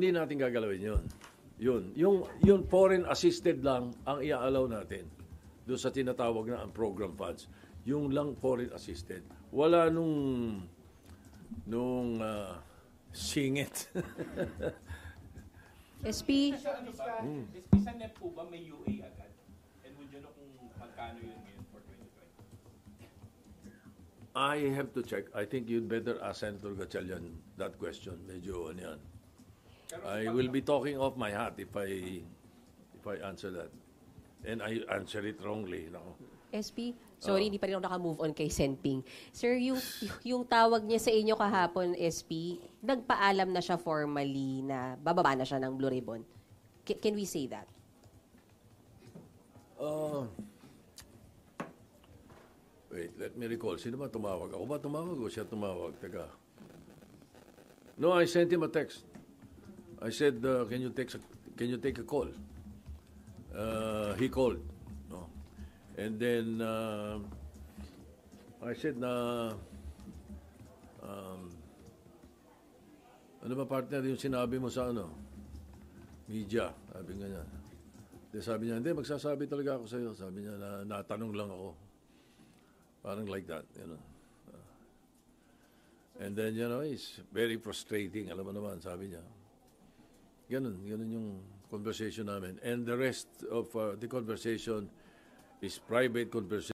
Hindi natin gagalawin yun. Yung foreign assisted lang ang i-allow natin doon sa tinatawag na ang program funds. Yung lang foreign assisted. Wala nung singit. SP? SP sa NEP po ba may UA agad? And would you know kung magkano yun ngayon for 2020? I have to check. I think you'd better ask Senator Gatchalian that question. Medyo ano yan. I will be talking off my hat if I answer that. And I answer it wrongly. No? SP? Sorry, hindi pa rin ako naka-move on kay Senping. Sir, yung tawag niya sa inyo kahapon, SP, nagpaalam na siya formally na bababa na siya ng Blue Ribbon. Can we say that? Wait, let me recall. Sino ba tumawag? Ako ba tumawag o siya tumawag? Teka. No, I sent him a text. I said, can you take a call? He called. No. And then I said ano ba partner yung sinabi mo sa media? Sabi nga niya. Sabi niya, hindi, magsasabi talaga ako sa iyo. Sabi niya, natanong lang ako. Parang like that, And then, it's very frustrating. Alam mo naman, sabi niya. Ganun yung conversation namin. And the rest of the conversation is private conversation.